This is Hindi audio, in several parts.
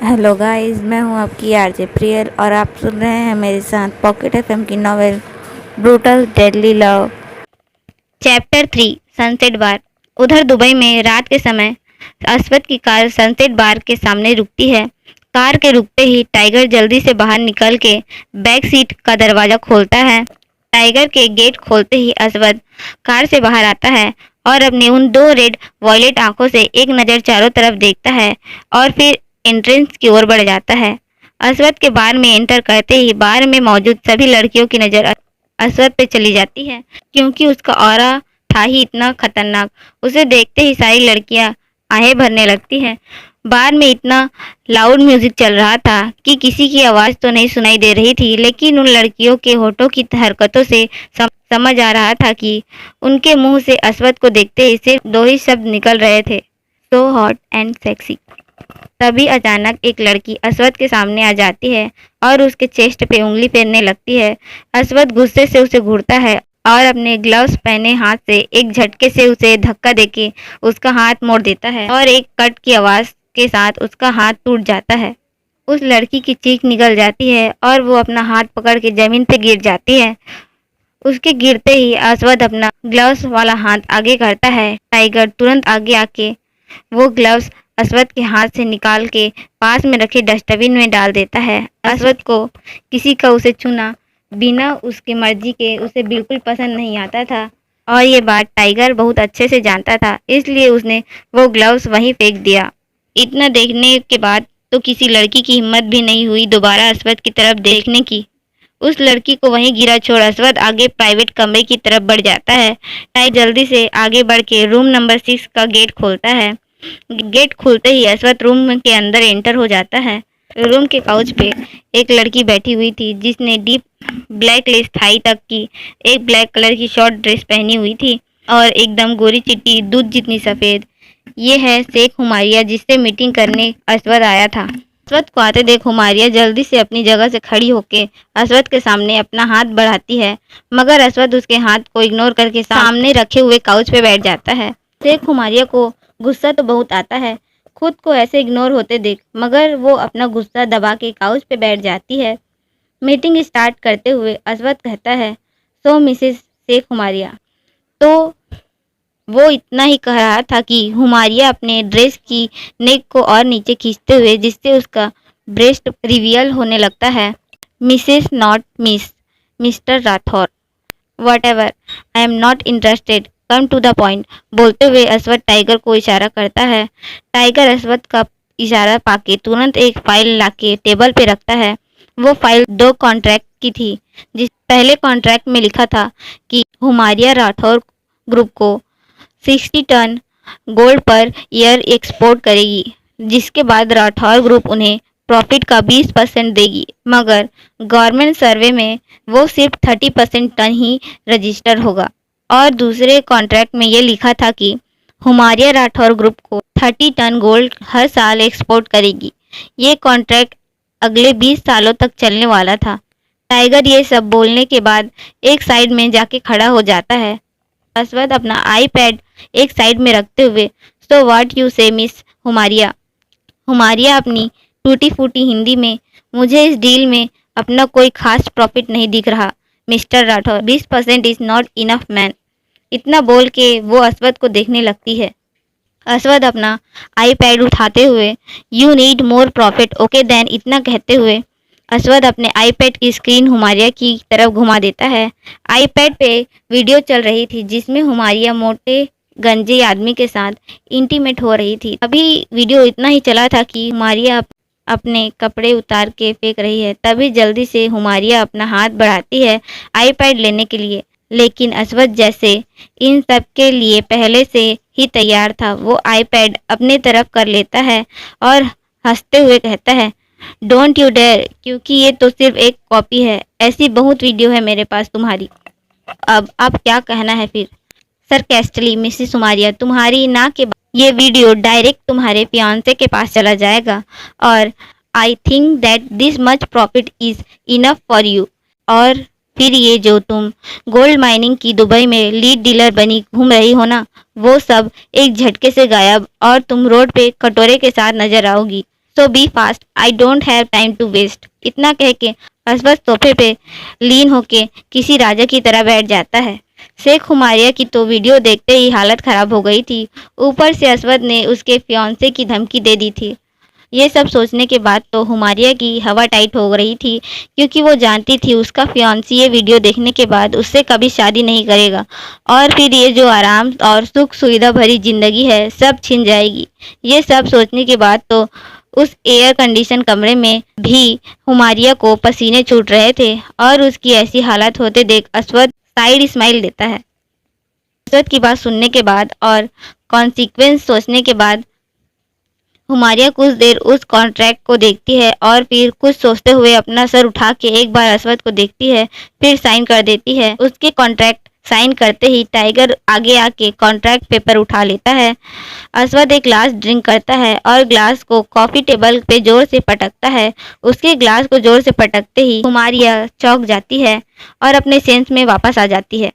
हेलो गाइस, मैं हूं आपकी आरजे प्रियल और आप सुन रहे हैं मेरे साथ पॉकेट एफएम की novel brutal deadly love. Chapter 3 sunset bar. उधर दुबई में रात के समय अश्वथ की कार सनसेट बार के सामने रुकती है। कार के रुकते ही टाइगर जल्दी से बाहर निकल के बैक सीट का दरवाजा खोलता है। टाइगर के गेट खोलते ही अश्वथ कार से बाहर आता है और अपनी उन दो रेड वॉयलेट आंखों से एक नज़र चारों तरफ देखता है और फिर एंट्रेंस की ओर बढ़ जाता है। अश्वथ के बार में एंटर करते ही बार में मौजूद सभी लड़कियों की नज़र अश्वथ पे चली जाती है, क्योंकि उसका ऑरा था ही इतना खतरनाक। उसे देखते ही सारी लड़कियां आहें भरने लगती हैं। बार में इतना लाउड म्यूजिक चल रहा था कि किसी की आवाज़ तो नहीं सुनाई दे रही थी, लेकिन उन लड़कियों के होठों की हरकतों से समझ आ रहा था कि उनके मुंह से अश्वथ को देखते ही सिर्फ दो ही शब्द निकल रहे थे, सो हॉट एंड सेक्सी। तभी अचानक एक लड़की अश्वथ के सामने आ जाती है और उसके चेस्ट पे उंगली फेरने लगती है। अश्वथ गुस्से से उसे घूरता है और अपने ग्लव्स पहने हाथ से एक झटके से उसे धक्का देके उसका हाथ मोड़ देता है और एक कट की आवाज़ के साथ उसका हाथ टूट जाता है। उस लड़की की चीख निकल जाती है और वो अपना हाथ पकड़ के जमीन पे गिर जाती है। उसके गिरते ही अश्वथ अपना ग्लव्स वाला हाथ आगे करता है। टाइगर तुरंत आगे आके वो ग्लव्स अश्वथ के हाथ से निकाल के पास में रखे डस्टबिन में डाल देता है। अश्वथ को किसी का उसे छूना बिना उसकी मर्जी के उसे बिल्कुल पसंद नहीं आता था और ये बात टाइगर बहुत अच्छे से जानता था, इसलिए उसने वो ग्लव्स वहीं फेंक दिया। इतना देखने के बाद तो किसी लड़की की हिम्मत भी नहीं हुई दोबारा अश्वथ की तरफ देखने की। उस लड़की को वहीं गिरा छोड़ अश्वथ आगे प्राइवेट कमरे की तरफ बढ़ जाता है। टाइगर जल्दी से आगे बढ़ के रूम नंबर 6 का गेट खोलता है। गेट खुलते ही अश्वथ रूम के अंदर एंटर हो जाता है। रूम के काउच पे एक लड़की बैठी हुई थी जिसने डीप ब्लैक लेस थाई तक की एक ब्लैक कलर की शॉर्ट ड्रेस पहनी हुई थी और एकदम गोरी चिट्टी दूध जितनी सफ़ेद। ये है शेख हुमारिया जिससे मीटिंग करने अश्वथ आया था। अश्वथ को आते देख हुमारिया जल्दी से अपनी जगह से खड़ी होके अश्वथ के सामने अपना हाथ बढ़ाती है, मगर अश्वथ उसके हाथ को इग्नोर करके सामने रखे हुए काउच पे बैठ जाता है। शेख हुमारिया को गुस्सा तो बहुत आता है खुद को ऐसे इग्नोर होते देख, मगर वो अपना गुस्सा दबा के काउच पे बैठ जाती है। मीटिंग स्टार्ट करते हुए अश्वथ कहता है, सो मिसेस शेख हुमारिया। तो वो इतना ही कह रहा था कि हुमारिया अपने ड्रेस की नेक को और नीचे खींचते हुए जिससे उसका ब्रेस्ट रिवील होने लगता है। Missus not miss, mister Rathore, whatever, I am not interested, come to the point. बोलते हुए अश्वथ टाइगर को इशारा करता है। टाइगर अश्वथ का इशारा पाके तुरंत एक फाइल लाके टेबल पे रखता है। वो फाइल दो कॉन्ट्रैक्ट की थी। जिस पहले कॉन्ट्रैक्ट में लिखा था कि हुमारिया राठौर ग्रुप को 60 ton gold per year export करेगी, जिसके बाद राठौर ग्रुप उन्हें प्रॉफिट का 20% देगी, मगर गवर्नमेंट सर्वे में वो सिर्फ 30% टन ही रजिस्टर होगा। और दूसरे कॉन्ट्रैक्ट में ये लिखा था कि हुमारिया राठौर ग्रुप को 30 टन गोल्ड हर साल एक्सपोर्ट करेगी। ये कॉन्ट्रैक्ट अगले 20 सालों तक चलने वाला था। टाइगर ये सब बोलने के बाद एक साइड में जाके खड़ा हो जाता है। अश्वथ अपना आईपैड एक साइड में रखते हुए, सो व्हाट यू से मिस हुमारिया। हुमारिया अपनी टूटी फूटी हिंदी में, मुझे इस डील में अपना कोई खास प्रॉफिट नहीं दिख रहा mister Rathore, 20% is not enough man. इतना बोल के वो अश्वथ को देखने लगती है। अश्वथ अपना आईपैड उठाते हुए, you need more profit okay then, इतना कहते हुए अश्वथ अपने आईपैड की स्क्रीन हुमारिया की तरफ घुमा देता है। आईपैड पे वीडियो चल रही थी जिसमें हुमारिया मोटे गंजे आदमी के साथ इंटीमेट हो रही थी। अभी वीडियो इतना ही चला था कि हुमारिया अपने कपड़े उतार के फेंक रही है। तभी जल्दी से हुमारिया अपना हाथ बढ़ाती है आईपैड लेने के लिए, लेकिन अश्वथ जैसे इन सब के लिए पहले से ही तैयार था। वो आईपैड अपने तरफ कर लेता है और हंसते हुए कहता है, डोंट यू डेयर, क्योंकि ये तो सिर्फ एक कॉपी है, ऐसी बहुत वीडियो है मेरे पास तुम्हारी। अब आप क्या कहना है फिर। सरकास्टिकली मिसेस हुमारिया, तुम्हारी ना के बाद ये वीडियो डायरेक्ट तुम्हारे फियांसे के पास चला जाएगा और I think that this much profit is enough for you. और फिर ये जो तुम गोल्ड माइनिंग की दुबई में लीड डीलर बनी घूम रही हो ना, वो सब एक झटके से गायब और तुम रोड पे कटोरे के साथ नजर आओगी। So be fast, I don't have time to waste. इतना कह के असवद सोफे पे लीन होके किसी राजा की तरह बैठ जाता है। शेख हुमारिया की तो वीडियो देखते ही हालत खराब हो गई थी, ऊपर से असवद ने उसके फियांसे की धमकी दे दी थी। ये सब सोचने के बाद तो हुमारिया की हवा टाइट हो रही थी, क्योंकि वो जानती थी उसका फियांसी ये वीडियो देखने के बाद उससे कभी शादी नहीं करेगा और फिर ये जो आराम और सुख सुविधा भरी जिंदगी है सब छिन जाएगी। ये सब सोचने के बाद तो उस एयर कंडीशन कमरे में भी हुमारिया को पसीने छूट रहे थे और उसकी ऐसी हालत होते देख असवद साइड स्माइल देता है। असवद की बात सुनने के बाद और कॉन्सिक्वेंस सोचने के बाद हुमारिया कुछ देर उस कॉन्ट्रैक्ट को देखती है और फिर कुछ सोचते हुए अपना सर उठा के एक बार असवद को देखती है, फिर साइन कर देती है। उसके कॉन्ट्रैक्ट साइन करते ही टाइगर आगे आके कॉन्ट्रैक्ट पेपर उठा लेता है। असवद एक ग्लास ड्रिंक करता है और ग्लास को कॉफी टेबल पे जोर से पटकता है। उसके ग्लास को जोर से पटकते ही हुमारिया चौंक जाती है और अपने सेंस में वापस आ जाती है।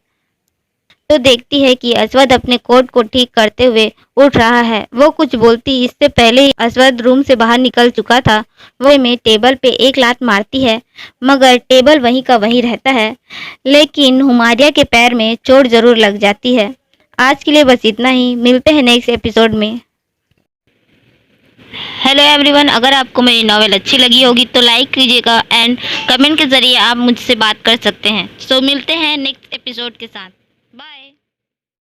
तो देखती है कि असवद अपने कोट को ठीक करते हुए उठ रहा है। वो कुछ बोलती इससे पहले ही असवद रूम से बाहर निकल चुका था। वो में टेबल पे एक लात मारती है, मगर टेबल वहीं का वहीं रहता है, लेकिन हुमारिया के पैर में चोट जरूर लग जाती है। आज के लिए बस इतना ही, मिलते हैं नेक्स्ट एपिसोड में। हेलो एवरीवन, अगर आपको मेरी नॉवेल अच्छी लगी होगी तो लाइक कीजिएगा एंड कमेंट के ज़रिए आप मुझसे बात कर सकते हैं। सो मिलते हैं नेक्स्ट एपिसोड के साथ।